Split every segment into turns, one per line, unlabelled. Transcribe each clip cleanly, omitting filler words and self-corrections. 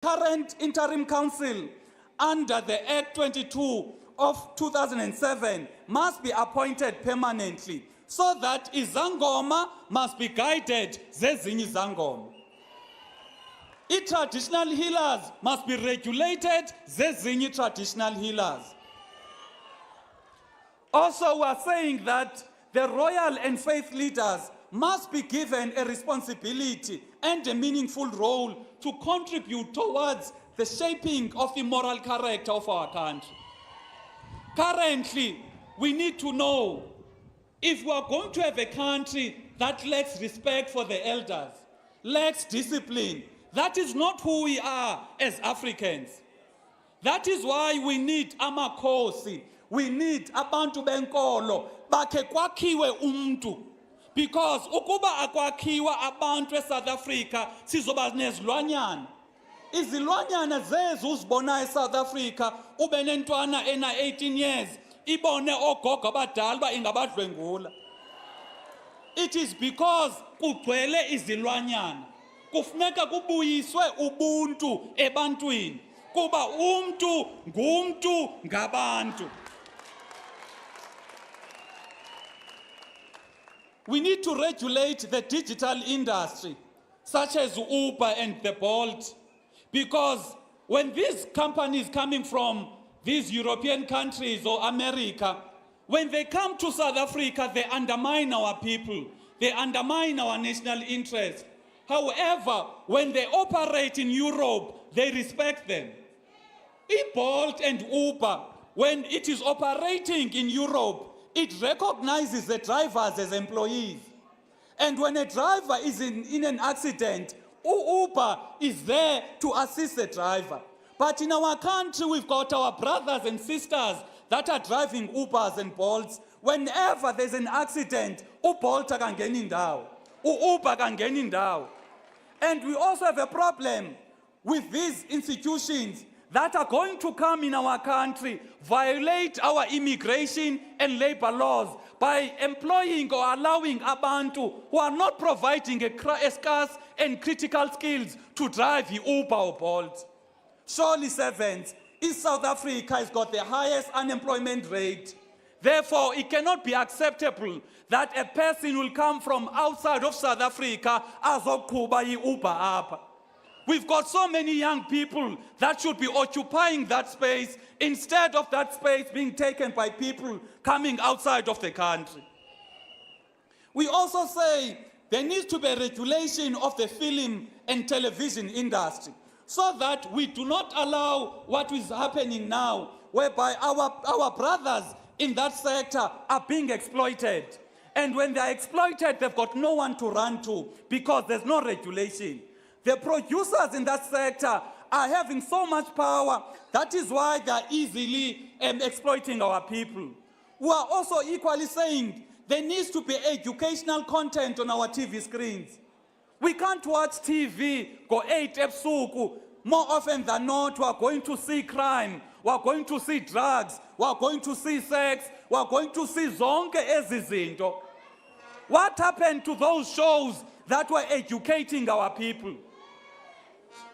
Current interim council under the Act 22 of 2007 must be appointed permanently, so that izangoma must be guided zezinye izangoma. Traditional healers must be regulated zezinye traditional healers. Also, we are saying that the royal and faith leaders must be given a responsibility and a meaningful role to contribute towards the shaping of the moral character of our country. Currently, we need to know if we are going to have a country that lacks respect for the elders, lacks discipline, that is not who we are as Africans. That is why we need amakhosi, we need abantu benkolo, bakhe kwakhiwe umntu. Because ukuba akwakhiwa abantu eSouth Africa sizoba nezilwanyana. Izilwanyana zezo uzibona eSouth Africa ube nentwana ena 18 years ibone ogogo abadala ba ingabadlwengula. It is because kugcwele izilwanyana. Kufuneka kubuyiswe ubuntu ebantwini. Kuba umntu ngumntu ngabantu. We need to regulate the digital industry, such as Uber and the Bolt, because when these companies coming from these European countries or America, when they come to South Africa, they undermine our people, they undermine our national interest. However, when they operate in Europe, they respect them. Bolt and Uber, when it is operating in Europe, it recognizes the drivers as employees. And when a driver is in an accident, Uber is there to assist the driver. But in our country, we've got our brothers and sisters that are driving Ubers and Bolts. Whenever there's an accident, Bolt can get in down, Uber can get in down. And we also have a problem with these institutions that are going to come in our country, violate our immigration and labor laws by employing or allowing abantu who are not providing a scarce and critical skills to drive the Uber or Bolt. Surely, servants, East South Africa has got the highest unemployment rate. Therefore, it cannot be acceptable that a person will come from outside of South Africa as okuba Uber up. We've got so many young people that should be occupying that space instead of that space being taken by people coming outside of the country. We also say there needs to be a regulation of the film and television industry so that we do not allow what is happening now, whereby our brothers in that sector are being exploited. And when they are exploited, they've got no one to run to because there's no regulation. The producers in that sector are having so much power. That is why they are easily exploiting our people. We are also equally saying there needs to be educational content on our TV screens. We can't watch TV, go 8 ebusuku. More often than not, we are going to see crime. We are going to see drugs. We are going to see sex. We are going to see zonke ezizinto. What happened to those shows that were educating our people?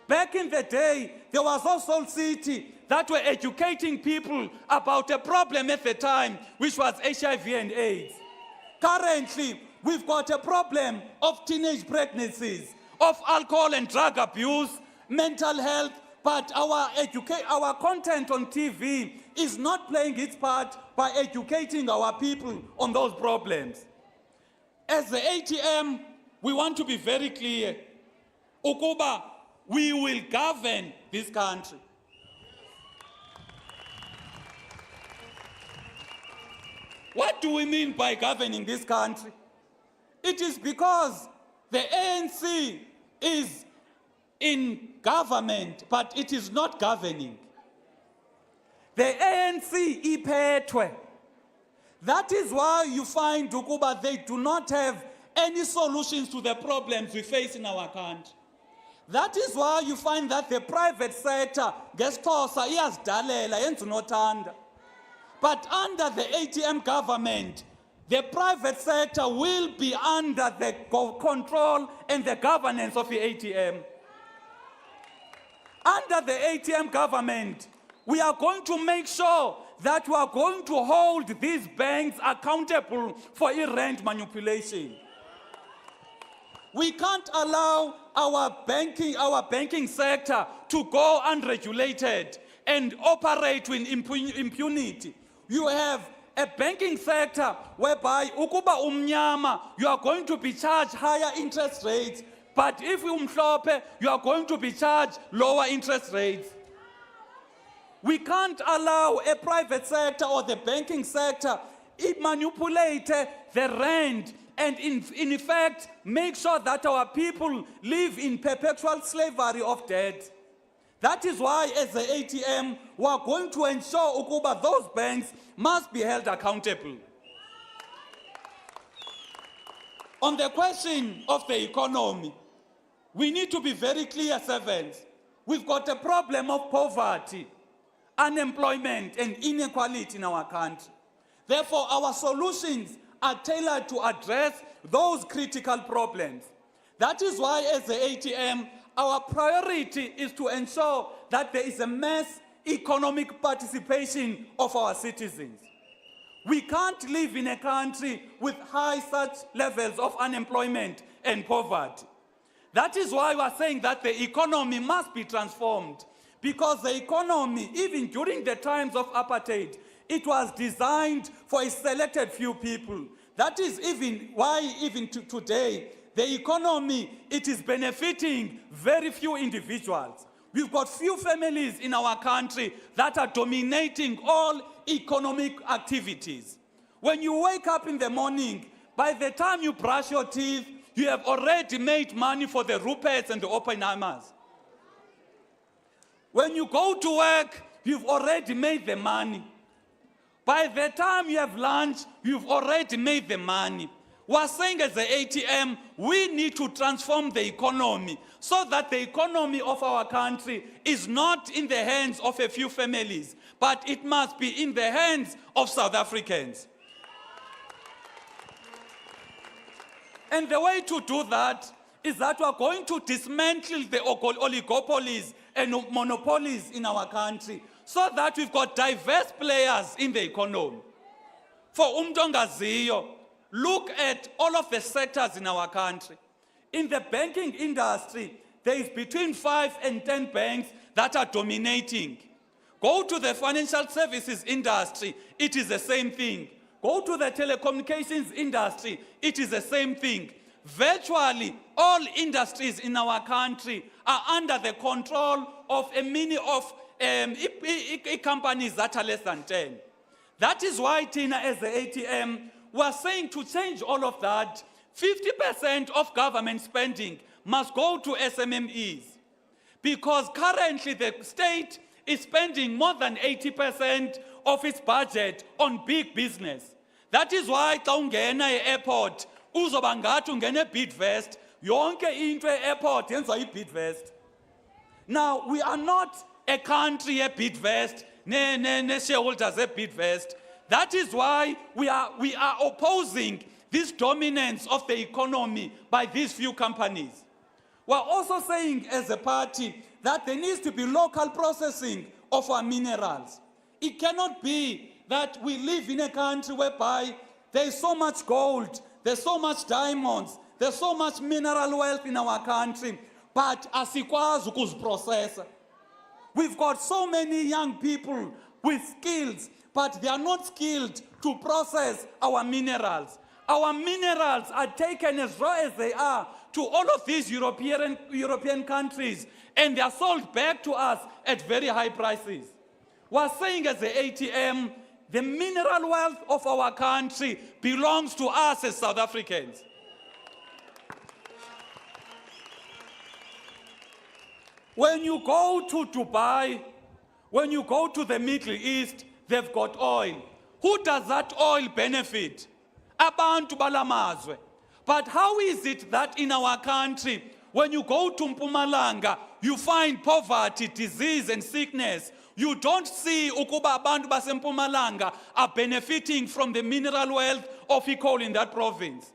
Back in the day, there was also City that were educating people about a problem at the time, which was HIV and AIDS. Currently, we've got a problem of teenage pregnancies, of alcohol and drug abuse, mental health, but our content on TV is not playing its part by educating our people on those problems. As the ATM, we want to be very clear. Ukuba, we will govern this country. What do we mean by governing this country? It is because the ANC is in government, but it is not governing. The ANC iphethwe. That is why you find ukuba they do not have any solutions to the problems we face in our country. That is why you find that the private sector ngesixhosa iyasidalela yenza unothanda. But under the ATM government, the private sector will be under the control and the governance of the ATM. Under the ATM government, we are going to make sure that we are going to hold these banks accountable for e-rand manipulation. We can't allow our banking sector to go unregulated and operate with impunity. You have a banking sector whereby ukuba umnyama, you are going to be charged higher interest rates, but if umhlophe, you are going to be charged lower interest rates. We can't allow a private sector or the banking sector to manipulate the rand and in effect make sure that our people live in perpetual slavery of debt. That is why as the ATM, we are going to ensure ukuba those banks must be held accountable. On the question of the economy, we need to be very clear, servants. We've got a problem of poverty, unemployment, and inequality in our country. Therefore, our solutions are tailored to address those critical problems. That is why, as the ATM, our priority is to ensure that there is a mass economic participation of our citizens. We can't live in a country with high such levels of unemployment and poverty. That is why we are saying that the economy must be transformed, because the economy, even during the times of apartheid, it was designed for a selected few people. That is even why even today, the economy, it is benefiting very few individuals. We've got few families in our country that are dominating all economic activities. When you wake up in the morning, by the time you brush your teeth, you have already made money for the Ruperts and the Oppenheimers. When you go to work, you've already made the money. By the time you have lunch, you've already made the money. We're saying as the ATM, we need to transform the economy so that the economy of our country is not in the hands of a few families, but it must be in the hands of South Africans. And the way to do that is that we're going to dismantle the oligopolies and monopolies in our country so that we've got diverse players in the economy. For Umtongaziyo, look at all of the sectors in our country. In the banking industry, there is between 5 and 10 banks that are dominating. Go to the financial services industry, it is the same thing. Go to the telecommunications industry, it is the same thing. Virtually all industries in our country are under the control of a mini of companies that are less than 10. That is why, Tina, as the ATM, we are saying to change all of that, 50% of government spending must go to SMMEs. Because currently the state is spending more than 80% of its budget on big business. That is why xa ungena e-airport, uzoba ngathi ungena e-Bidvest, yonke into e-airport yenziwa yi-Bidvest. Now, we are not a country e-Bidvest, ne-shareholders e-Bidvest. That is why we are opposing this dominance of the economy by these few companies. We're also saying as a party that there needs to be local processing of our minerals. It cannot be that we live in a country whereby there is so much gold, there's so much diamonds, there's so much mineral wealth in our country, but asikwazi ukuziprocessa. We've got so many young people with skills, but they are not skilled to process our minerals. Our minerals are taken as raw as they are to all of these European countries, and they are sold back to us at very high prices. We're saying as the ATM, the mineral wealth of our country belongs to us as South Africans. When you go to Dubai, when you go to the Middle East, they've got oil. Who does that oil benefit? Abantu balamazwe. But how is it that in our country, when you go to Mpumalanga, you find poverty, disease, and sickness? You don't see ukuba abantu basempumalanga are benefiting from the mineral wealth of coal in that province.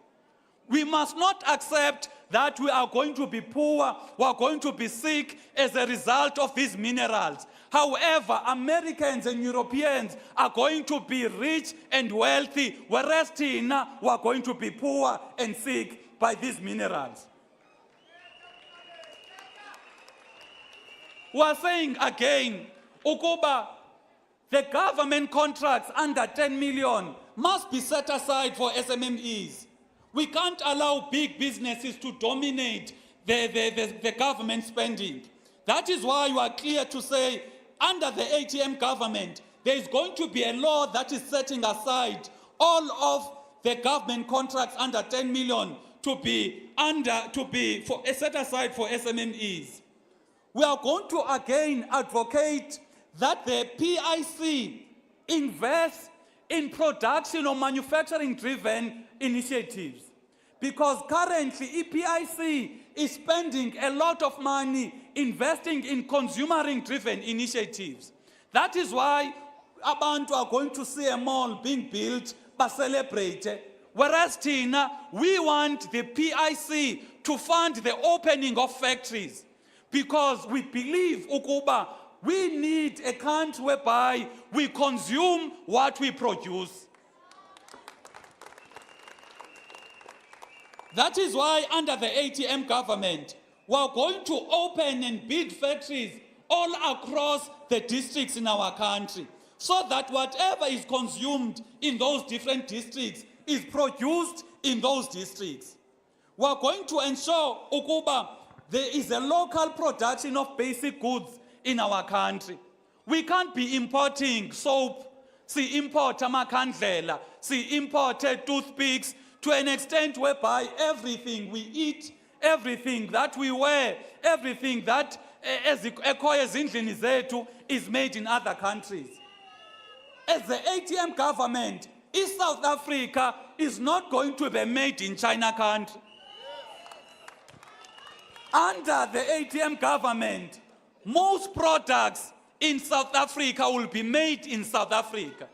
We must not accept that we are going to be poor, we are going to be sick as a result of these minerals. However, Americans and Europeans are going to be rich and wealthy, whereas Tina, we are going to be poor and sick by these minerals. We are saying again, ukuba the government contracts under 10 million must be set aside for SMMEs. We can't allow big businesses to dominate the government spending. That is why you are clear to say, under the ATM government, there is going to be a law that is setting aside all of the government contracts under 10 million to be set aside for SMMEs. We are going to again advocate that the PIC invests in production or manufacturing-driven initiatives. Because currently, EPIC is spending a lot of money investing in consumering-driven initiatives. That is why abantu are going to see a mall being built, but celebrate. Whereas Tina, we want the PIC to fund the opening of factories. Because we believe, ukuba, we need a country whereby we consume what we produce. That is why under the ATM government, we are going to open and build factories all across the districts in our country, so that whatever is consumed in those different districts is produced in those districts. We are going to ensure, ukuba, there is a local production of basic goods in our country. We can't be importing soap, import amakhandlela, import toothpicks, to an extent whereby everything we eat, everything that we wear, everything that is made in other countries. As the ATM government, East South Africa is not going to be made in China country. Under the ATM government, most products in South Africa will be made in South Africa.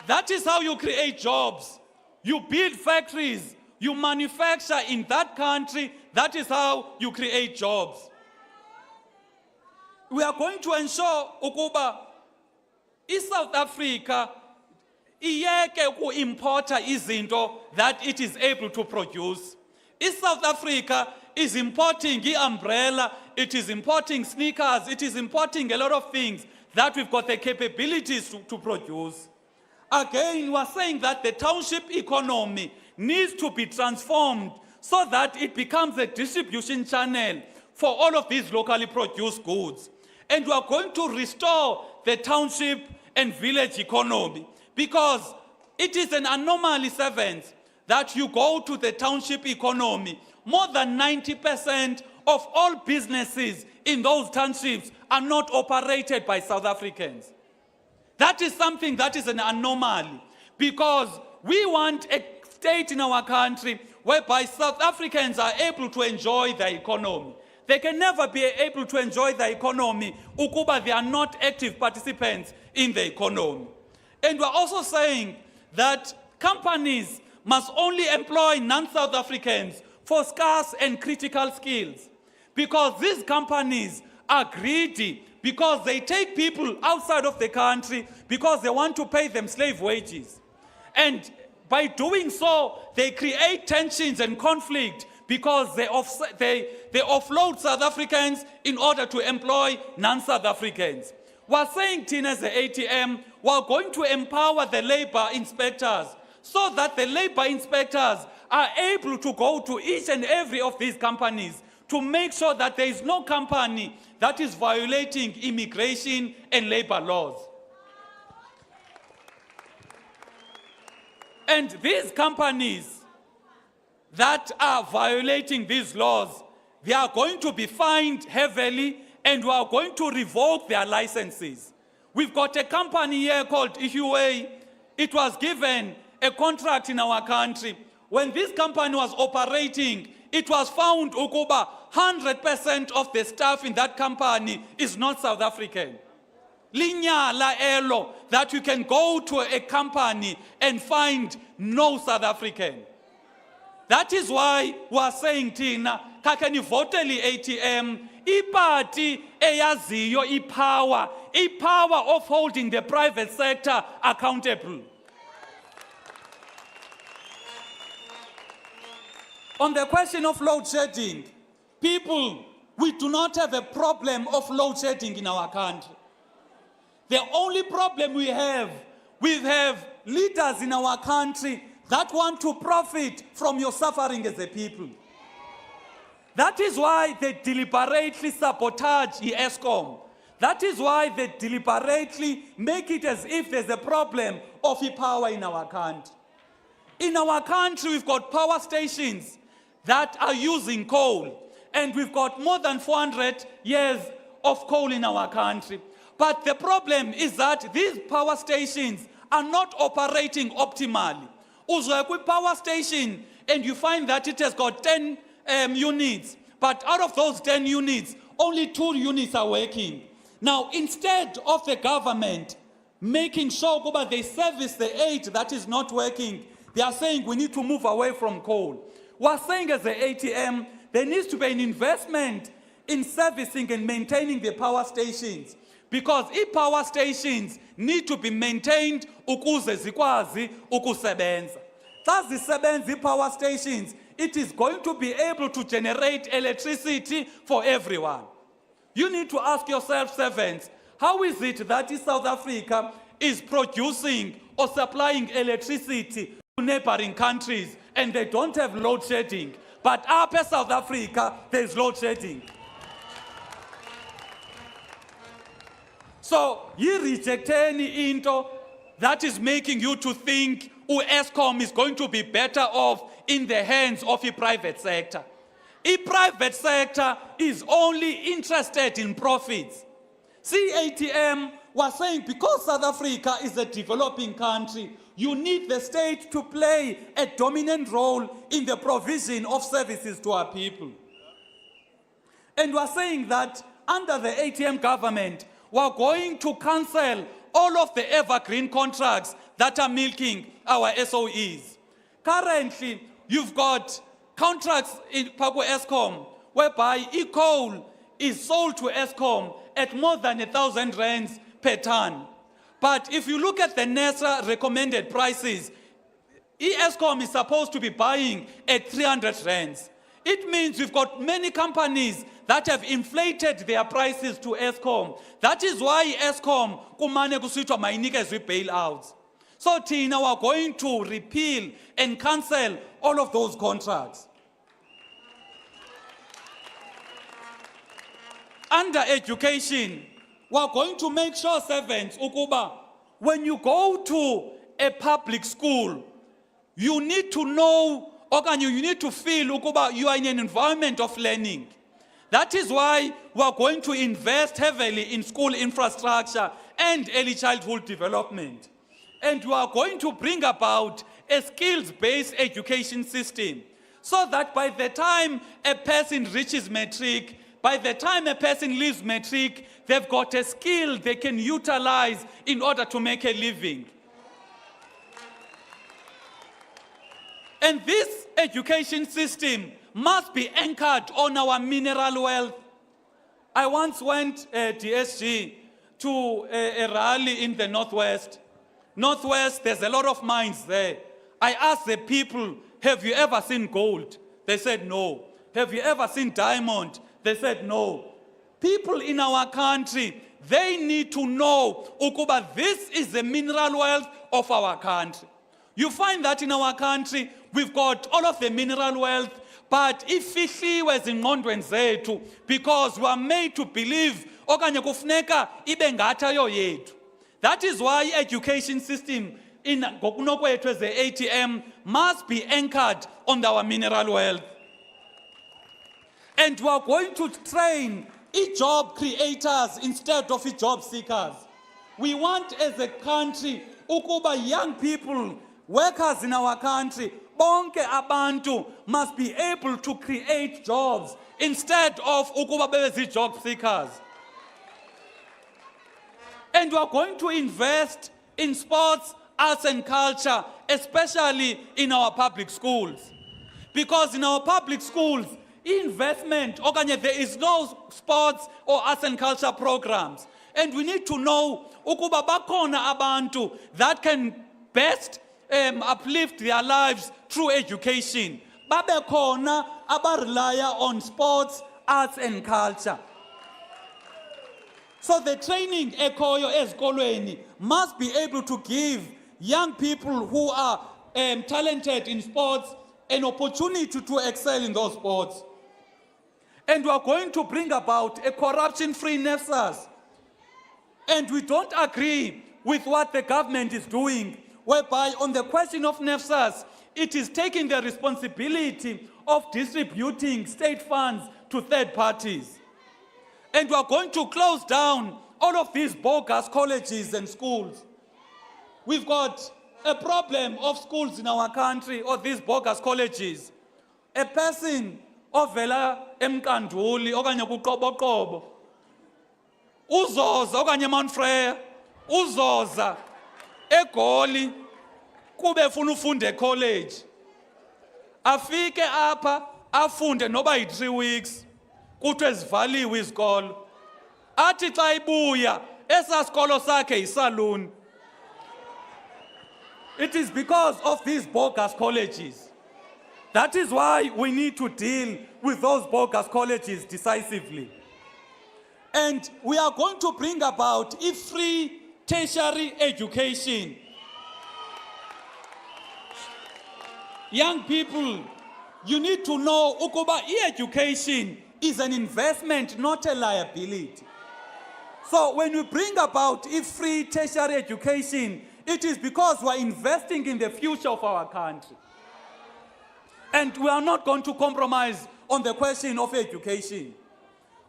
That is how you create jobs. You build factories, you manufacture in that country. That is how you create jobs. We are going to ensure ukuba South Africa iyeke ku-importa izinto that it is able to produce. South Africa is importing the umbrella, it is importing sneakers, it is importing a lot of things that we've got the capabilities to produce. Again, we are saying that the township economy needs to be transformed so that it becomes a distribution channel for all of these locally produced goods. And we are going to restore the township and village economy, because it is an anomaly, servants, that you go to the township economy. More than 90% of all businesses in those townships are not operated by South Africans. That is something that is an anomaly, because we want a state in our country whereby South Africans are able to enjoy the economy. They can never be able to enjoy the economy ukuba they are not active participants in the economy. And we're also saying that companies must only employ non-South Africans for scarce and critical skills, because these companies are greedy, because they take people outside of the country because they want to pay them slave wages. And by doing so, they create tensions and conflict, because they offload South Africans in order to employ non-South Africans. We're saying, Tina, as the ATM, we're going to empower the labor inspectors so that the labor inspectors are able to go to each and every of these companies to make sure that there is no company that is violating immigration and labor laws. And these companies that are violating these laws, they are going to be fined heavily, and we are going to revoke their licenses. We've got a company here called IHUA. It was given a contract in our country. When this company was operating, it was found ukuba 100% of the staff in that company is not South African. Linyala elo that you can go to a company and find no South African. That is why we are saying thina kakhe nivotele i-ATM iparty eyaziyo i-power of holding the private sector accountable. On the question of load shedding, people, we do not have a problem of load shedding in our country. The only problem we have leaders in our country that want to profit from your suffering as a people. That is why they deliberately sabotage the ESCOM. That is why they deliberately make it as if there's a problem of power in our country. In our country, we've got power stations that are using coal, and we've got more than 400 years of coal in our country. But the problem is that these power stations are not operating optimally. Uzwe power station, and you find that it has got 10 units, but out of those 10 units, only 2 units are working. Now, instead of the government making sure that they service the 8 that is not working, they are saying we need to move away from coal. We are saying as the ATM, there needs to be an investment in servicing and maintaining the power stations, because power stations need to be maintained ukuze zikwazi ukusebenza. Xa zisebenza power stations, it is going to be able to generate electricity for everyone. You need to ask yourself, servants, how is it that South Africa is producing or supplying electricity to neighboring countries and they don't have load shedding, but up in South Africa there is load shedding? So you reject any into that is making you to think ESCOM is going to be better off in the hands of the private sector. The private sector is only interested in profits. See, ATM was saying because South Africa is a developing country, you need the state to play a dominant role in the provision of services to our people. And we're saying that under the ATM government, we're going to cancel all of the evergreen contracts that are milking our SOEs. Currently, you've got contracts in Pago ESCOM whereby coal is sold to ESCOM at more than 1,000 rands per ton. But if you look at the NESA recommended prices, ESCOM is supposed to be buying at 300 rands. It means we've got many companies that have inflated their prices to ESCOM. That is why ESCOM kumane kusitwa mayinikezwe bailouts. So Tina, we're going to repeal and cancel all of those contracts. Under education, we're going to make sure, servants, ukuba, when you go to a public school, you need to know, you need to feel ukuba you are in an environment of learning. That is why we're going to invest heavily in school infrastructure and early childhood development. And we are going to bring about a skills-based education system so that by the time a person reaches matric, by the time a person leaves matric, they've got a skill they can utilize in order to make a living. And this education system must be anchored on our mineral wealth. I once went, DSG, to a rally in the Northwest. Northwest, there's a lot of mines there. I asked the people, have you ever seen gold? They said no. Have you ever seen diamond? They said no. People in our country, they need to know, ukuba, this is the mineral wealth of our country. You find that in our country, we've got all of the mineral wealth, but ifihliwe ezingqondweni zethu because we are made to believe okanye kufuneka ibe ngathi ayoyethu. That is why education system in ngokunokwethu as the ATM must be anchored on our mineral wealth. And we are going to train job creators instead of job seekers. We want as a country ukuba young people, workers in our country, bonke abantu must be able to create jobs instead of ukuba bebe job seekers. And we are going to invest in sports, arts and culture, especially in our public schools. Because in our public schools, investment, okanye there is no sports or arts and culture programs. And we need to know ukuba bakhona abantu that can best uplift their lives through education. Babe khona abarelya on sports, arts and culture. So the training ekhoyo ezikolweni must be able to give young people who are talented in sports an opportunity to excel in those sports. And we are going to bring about a corruption-free NSFAS. And we don't agree with what the government is doing, whereby on the question of NSFAS, it is taking the responsibility of distributing state funds to third parties. And we are going to close down all of these bogus colleges and schools. We've got a problem of schools in our country, or these bogus colleges. A person ovela emkanduli okanye kuqoboqobo uzoza okanye Mount Freya uzoza eGoli kube efuna ufunde college, afike apha afunde noba yi3 weeks kuthiwe zivaliwe izikolo, athi xa ibuya esasikolo sakhe yisaluni. It is because of these bogus colleges. That is why we need to deal with those bogus colleges decisively. And we are going to bring about a free tertiary education. Young people, you need to know ukuba education is an investment, not a liability. So when we bring about a free tertiary education, it is because we are investing in the future of our country. And we are not going to compromise on the question of education.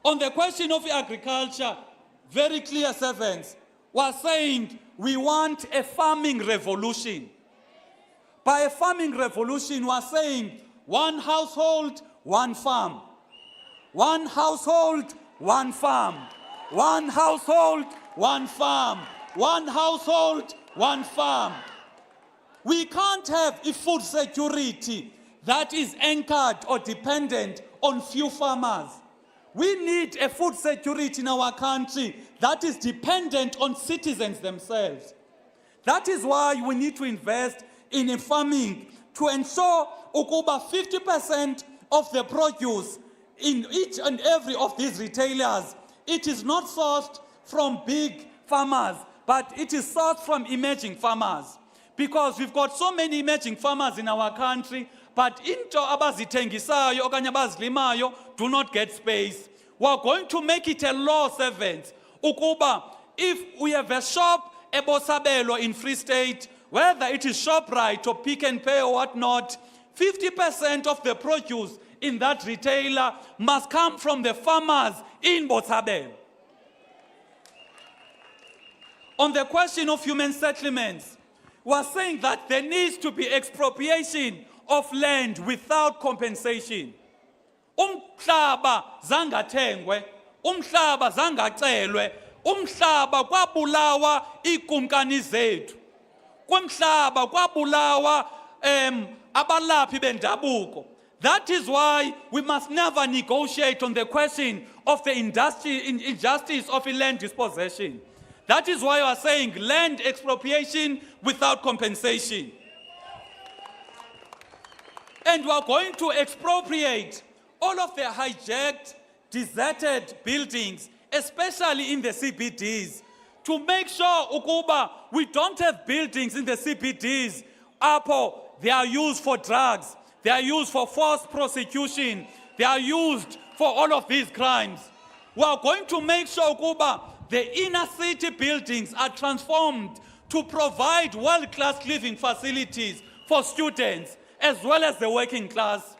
On the question of agriculture, very clear servants were saying we want a farming revolution. By a farming revolution, we are saying one household, one farm. One household, one farm. One household, one farm. One household, one farm. We can't have a food security that is anchored or dependent on few farmers. We need a food security in our country that is dependent on citizens themselves. That is why we need to invest in a farming to ensure ukuba 50% of the produce in each and every of these retailers, it is not sourced from big farmers, but it is sourced from emerging farmers. Because we've got so many emerging farmers in our country, but into abazithengisayo okanye abazilimayo do not get space. We are going to make it a law, servants, ukuba if we have a shop, Ebosabelo in Free State, whether it is ShopRite or Pick and Pay or whatnot, 50% of the produce in that retailer must come from the farmers in Botshabelo. On the question of human settlements, we are saying that there needs to be expropriation of land without compensation. Umhlaba zangathengwe, umhlaba zangacelwe, umhlaba kwabulawa ikumkani zethu. Kumhlaba kwabulawa abalaphi bendabuko. That is why we must never negotiate on the question of the injustice of a land dispossession. That is why we are saying land expropriation without compensation. And we are going to expropriate all of the hijacked, deserted buildings, especially in the CBDs, to make sure ukuba we don't have buildings in the CBDs. Apo, they are used for drugs, they are used for forced prosecution, they are used for all of these crimes. We are going to make sure ukuba the inner city buildings are transformed to provide world-class living facilities for students as well as the working class.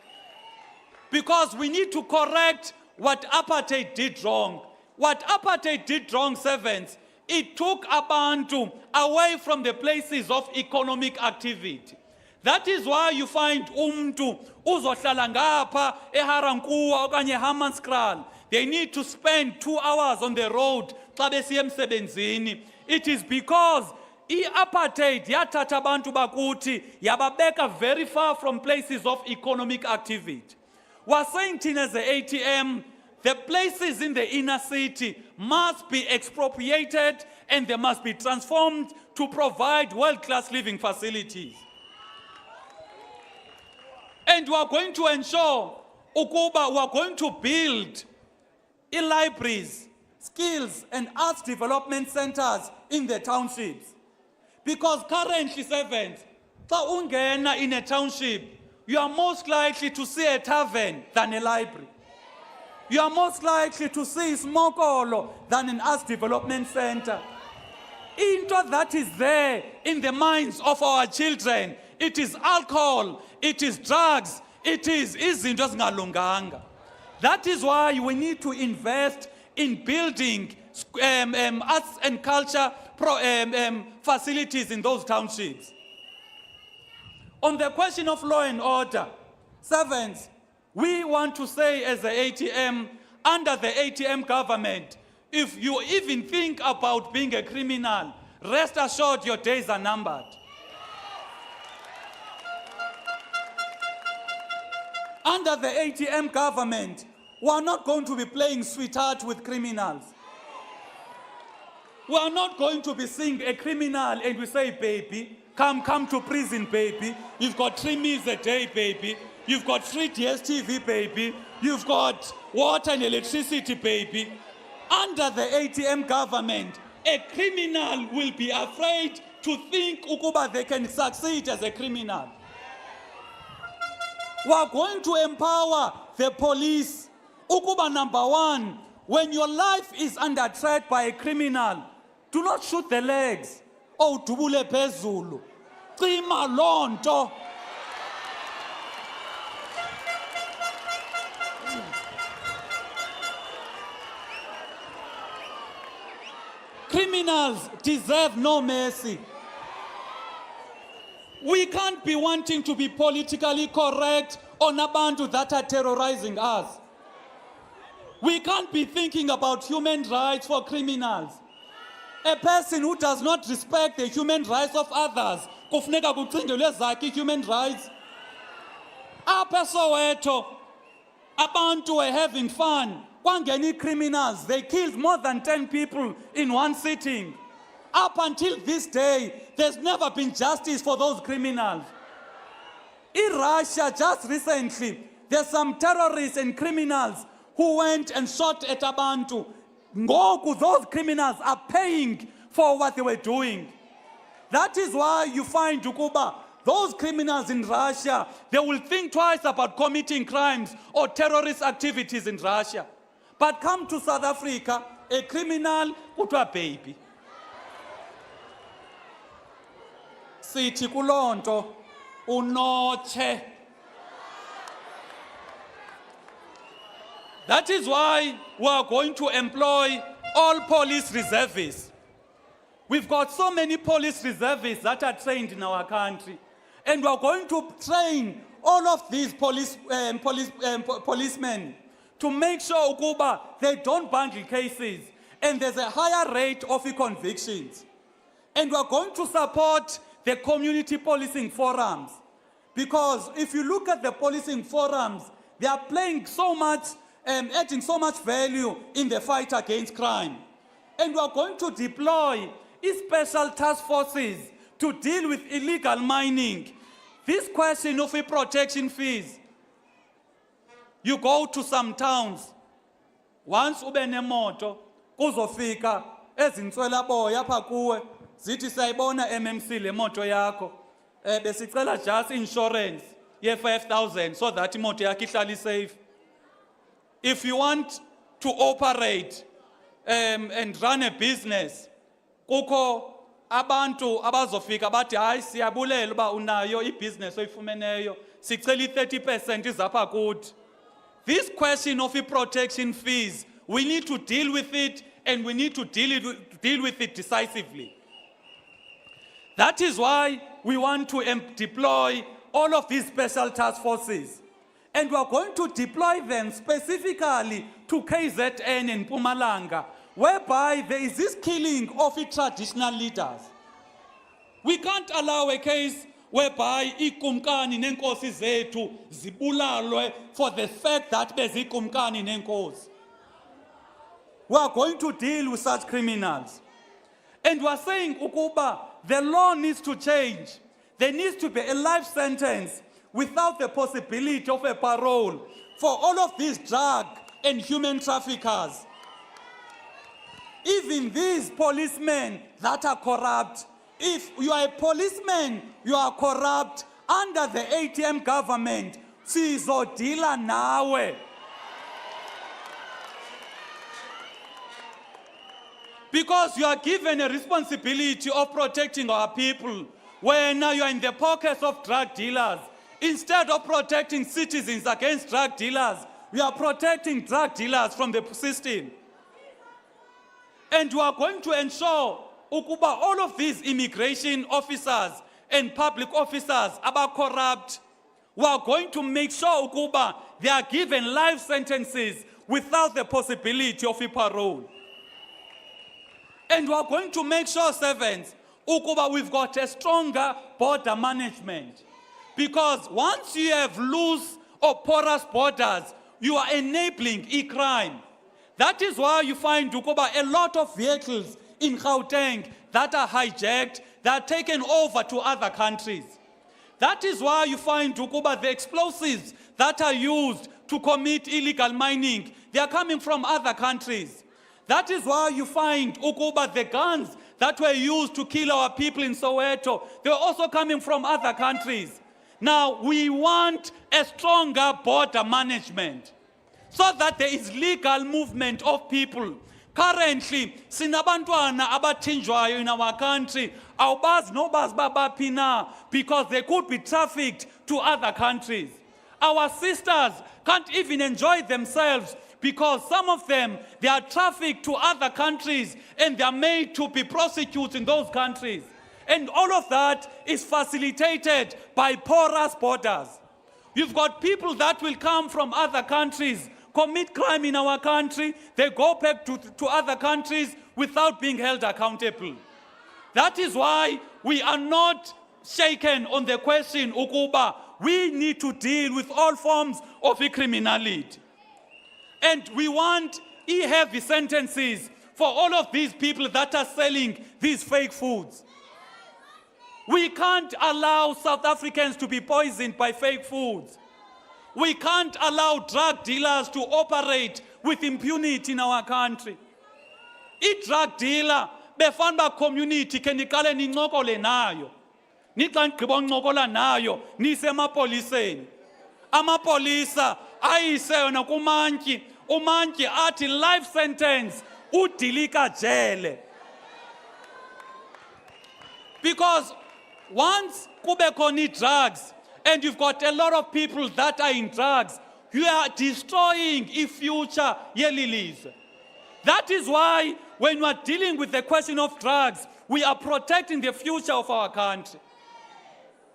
Because we need to correct what apartheid did wrong. What apartheid did wrong, servants, it took abantu away from the places of economic activity. That is why you find umntu uzohlala ngapha eHarankuwa okanye Hammanskraal. They need to spend 2 hours on the road xa besiya emsebenzini. It is because I-apartheid yathatha abantu bakuthi yababeka very far from places of economic activity. We're saying thina as the ATM, the places in the inner city must be expropriated and they must be transformed to provide world-class living facilities. And we are going to ensure ukuba we are going to build libraries, skills and arts development centers in the townships. Because currently, servants, xa ungena in a township, you are most likely to see a tavern than a library. You are most likely to see smokolo than an arts development center. Into that is there in the minds of our children. It is alcohol, it is drugs, it is izinto ezingalunganga. That is why we need to invest in building arts and culture facilities in those townships. On the question of law and order, servants, we want to say as the ATM, under the ATM government, if you even think about being a criminal, rest assured your days are numbered. Under the ATM government, we are not going to be playing sweetheart with criminals. We are not going to be seeing a criminal and we say, baby, come to prison, baby. You've got 3 meals a day, baby. You've got free DSTV, baby. You've got water and electricity, baby. Under the ATM government, a criminal will be afraid to think ukuba they can succeed as a criminal. We are going to empower the police. Ukuba number 1, when your life is under threat by a criminal, do not shoot the legs. Oh, dubule phezulu. Cima lonto. Criminals deserve no mercy. We can't be wanting to be politically correct on abantu that are terrorizing us. We can't be thinking about human rights for criminals. A person who does not respect the human rights of others, kufuneka kucingelwe zakhe human rights. Apha Soweto, abantu were having fun. Kwangeni criminals, they killed more than 10 people in one sitting. Up until this day, there's never been justice for those criminals. In Russia, just recently, there's some terrorists and criminals who went and shot at abantu. Ngoku, those criminals are paying for what they were doing. That is why you find ukuba, those criminals in Russia, they will think twice about committing crimes or terrorist activities in Russia. But come to South Africa, a criminal, kuthiwa baby. Sithi kulonto, unoche. That is why we are going to employ all police reservists. We've got so many police reservists that are trained in our country. And we are going to train all of these policemen to make sure ukuba they don't bundle cases and there's a higher rate of convictions. And we are going to support the community policing forums, because if you look at the policing forums, they are playing so much, adding so much value in the fight against crime. And we are going to deploy special task forces to deal with illegal mining. This question of protection fees, you go to some towns, once ube nemoto, kuzofika ezinswela boya apha kuwe, zithi sayibona MMC le moto yakho, besicela just insurance ye 5,000 so that imoto yakho ihlale safe. If you want to operate and run a business, kukho abantu abazofika bathi hayi siyabulela uba unayo ibusiness oyifumeneyo, sicela i-30% izapha kuthi. This question of protection fees, we need to deal with it, and we need to deal with it decisively. That is why we want to deploy all of these special task forces. And we are going to deploy them specifically to KZN and Mpumalanga, whereby there is this killing of traditional leaders. We can't allow a case whereby ikumkani nenkosi zethu zibulalwe for the fact that bezikumkani nenkosi. We are going to deal with such criminals. And we are saying, ukuba, the law needs to change. There needs to be a life sentence without the possibility of a parole for all of these drug and human traffickers. Even these policemen that are corrupt, if you are a policeman, you are corrupt, under the ATM government, sizodila nawe. Because you are given a responsibility of protecting our people, where now you are in the pockets of drug dealers. Instead of protecting citizens against drug dealers, we are protecting drug dealers from the system. And we are going to ensure ukuba all of these immigration officers and public officers are corrupt. We are going to make sure ukuba they are given life sentences without the possibility of a parole. And we are going to make sure, servants, ukuba we've got a stronger border management. Because once you have loose or porous borders, you are enabling e-crime. That is why you find ukuba a lot of vehicles in Gauteng that are hijacked, that are taken over to other countries. That is why you find ukuba the explosives that are used to commit illegal mining, they are coming from other countries. That is why you find ukuba the guns that were used to kill our people in Soweto, they were also coming from other countries. Now, we want a stronger border management so that there is legal movement of people. Currently, sinabantwana abathinjwayo in our country, awubazi nobazi babaphi na, because they could be trafficked to other countries. Our sisters can't even enjoy themselves because some of them, they are trafficked to other countries and they are made to be prostitutes in those countries. And all of that is facilitated by porous borders. You've got people that will come from other countries, commit crime in our country, they go back to other countries without being held accountable. That is why we are not shaken on the question, ukuba, we need to deal with all forms of criminality. And we want heavy sentences for all of these people that are selling these fake foods. We can't allow South Africans to be poisoned by fake foods. We can't allow drug dealers to operate with impunity in our country. I drug dealer, befanda community ke niqale nincokole nayo. Nixa nigqiba uncokola nayo, nise emapoliseni. Amapolisa ayise yona kumantyi, umantyi athi life sentence, udilika jele. Because once kube khona drugs, and you've got a lot of people that are in drugs, you are destroying a future yelilize. That is why when we are dealing with the question of drugs, we are protecting the future of our country.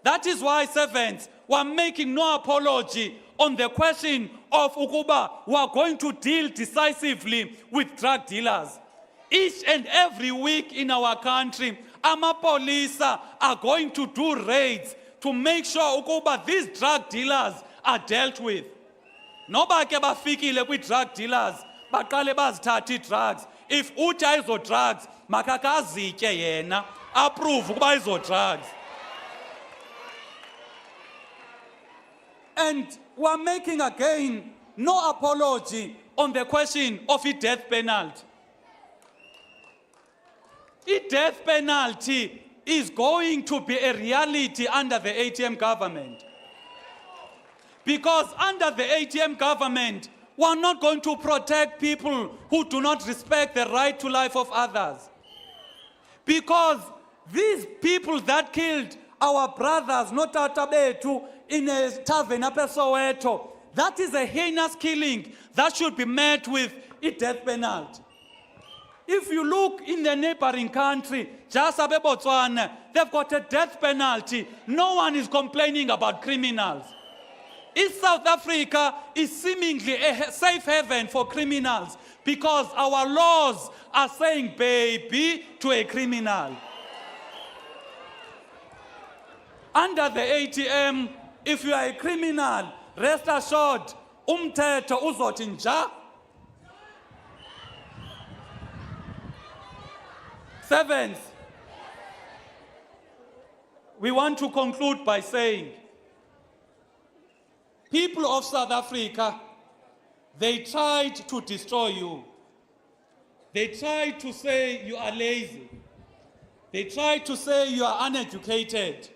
That is why, servants, we are making no apology on the question of ukuba, we are going to deal decisively with drug dealers. Each and every week in our country, amapolisa are going to do raids to make sure ukuba these drug dealers are dealt with. Noba ke bafikile kwi drug dealers, baqale bazithatha drugs. If uthi izo drugs, makakazitye yena, approve ukuba izo drugs. And we are making again no apology on the question of the death penalty. The death penalty is going to be a reality under the ATM government. Because under the ATM government, we are not going to protect people who do not respect the right to life of others. Because these people that killed our brothers, not Tabetu, in a tavern up at Soweto, that is a heinous killing that should be met with a death penalty. If you look in the neighboring country, just Botswana, they've got a death penalty. No one is complaining about criminals. East South Africa is seemingly a safe haven for criminals because our laws are saying baby to a criminal. Under the ATM, if you are a criminal, rest assured, umthetho uzothi nja. Seventh, we want to conclude by saying, people of South Africa, they tried to destroy you. They tried to say you are lazy. They tried to say you are uneducated.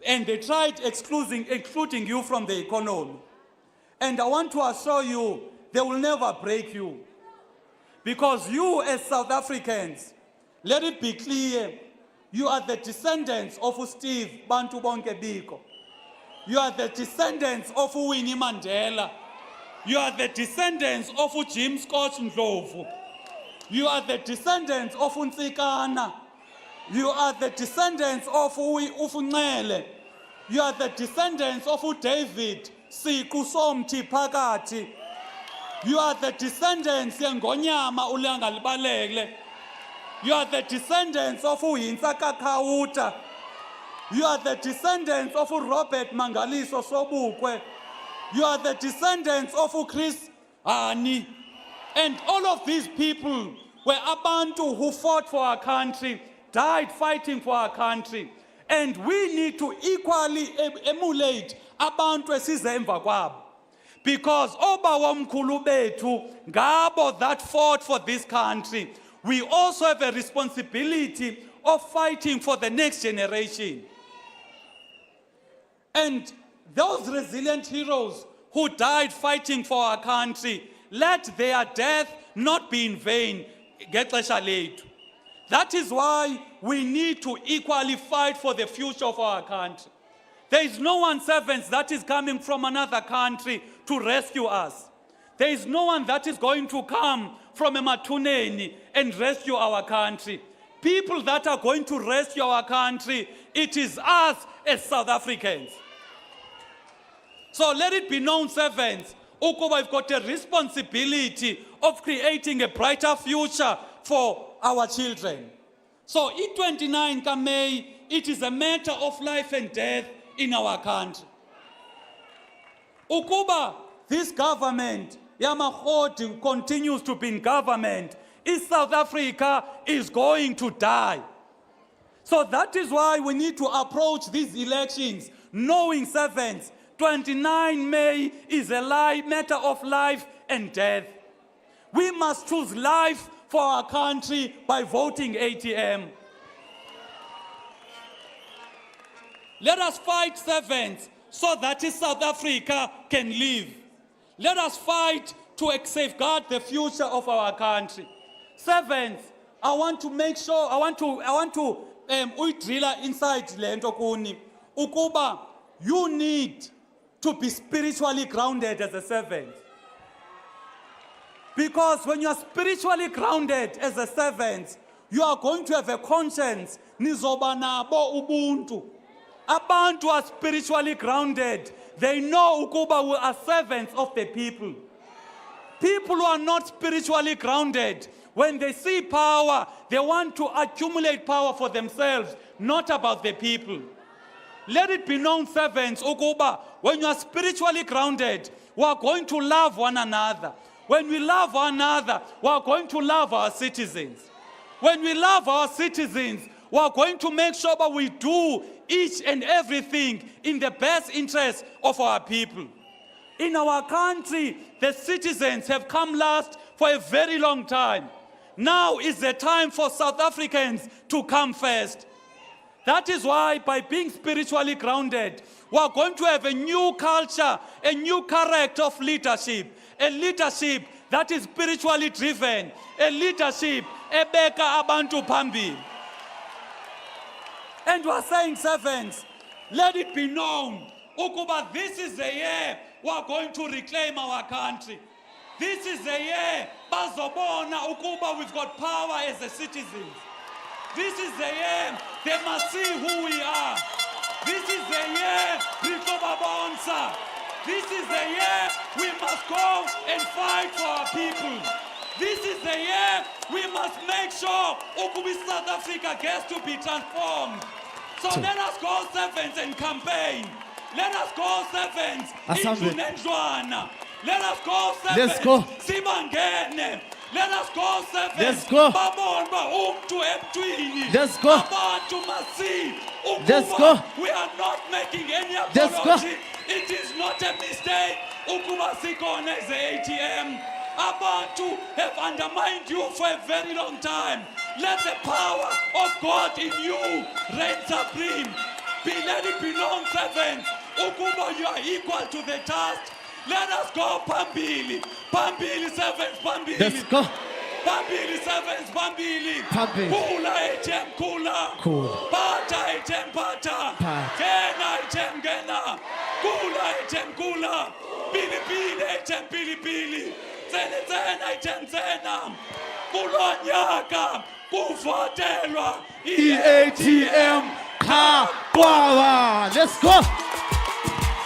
And they tried excluding you from the economy. And I want to assure you, they will never break you. Because you as South Africans, let it be clear, you are the descendants of Steve Bantu Bonke Biko. You are the descendants of Winnie Mandela. You are the descendants of Jim Scott Ndlovu. You are the descendants of Nsikana. You are the descendants of Ufunele. You are the descendants of David Siku Somthi Phakathi. You are the descendants of Ngonyama Ulanga Libalele. You are the descendants of Uhinsaka Kauta. You are the descendants of Robert Mangaliso Sobukwe. You are the descendants of Chris Ani. And all of these people were Abantu who fought for our country, died fighting for our country. And we need to equally emulate Abantu esize emva kwabo. Because Oba wamkhulu bethu ngabo that fought for this country. We also have a responsibility of fighting for the next generation. And those resilient heroes who died fighting for our country, let their death not be in vain. That is why we need to equally fight for the future of our country. There is no one servant that is coming from another country to rescue us. There is no one that is going to come from a Matuneni and rescue our country. People that are going to rescue our country, it is us as South Africans. So let it be known, servants, ukuba we've got a responsibility of creating a brighter future for our children. So in 29 May, it is a matter of life and death in our country. Ukuba this government, Yamakhodi, continues to be in government, South Africa is going to die. So that is why we need to approach these elections knowing, servants, 29 May is a matter of life and death. We must choose life for our country by voting ATM. Let us fight, servants, so that South Africa can live. Let us fight to safeguard the future of our country. Servants, I want to make sure, I want to driller inside lento kuni. Ukuba, you need to be spiritually grounded as a servant. Because when you are spiritually grounded as a servant, you are going to have a conscience. Nizoba nabo ubuntu. Abantu are spiritually grounded. They know ukuba we are servants of the people. People who are not spiritually grounded, when they see power, they want to accumulate power for themselves, not about the people. Let it be known, servants, ukuba, when you are spiritually grounded, we are going to love one another. When we love one another, we are going to love our citizens. When we love our citizens, we are going to make sure that we do each and everything in the best interest of our people. In our country, the citizens have come last for a very long time. Now is the time for South Africans to come first. That is why, by being spiritually grounded, we are going to have a new culture, a new character of leadership, a leadership that is spiritually driven, a leadership ebeka abantu phambi. And we are saying, servants, let it be known, ukuba, this is the year we are going to reclaim our country. This is the year bazobona ukuba we've got power as a citizens. This is the year they must see who we are. This is the year Rikobabonsa. This is the year we must go and fight for our people. This is the year we must make sure Ukubi South Africa gets to be transformed. So let us go servants and campaign. Let us go servants
Assembly.
into Nendlwana. Let us go
Let's
servants.
go.
Sibangene. Let us go servants.
Let's go.
Babonba umntu emntwini.
Let's go.
Abantu masi.
Let's
Ukuba
go.
we are not making any
Let's go.
apology. It is not a mistake. Ukuba sikhona as ATM. Abantu have undermined you for a very long time. Let the power of God in you reign supreme. Let it belong, servants. Ukuba, you are equal to the task. Let us go, Pambili. Pambili, servants, Pambili.
Let's go.
Pambili, servants, Pambili.
Pambili.
Kula, ATM, kula.
Cool.
Pata, ATM, pata.
Pata.
Gena, ATM, gena. Kula, ATM, kula. Pili, pili, ATM, pili, pili. Tsene, tsene, ATM, tsena. Kulonyaka, kuvotelwa.
EATM. Power. Let's go.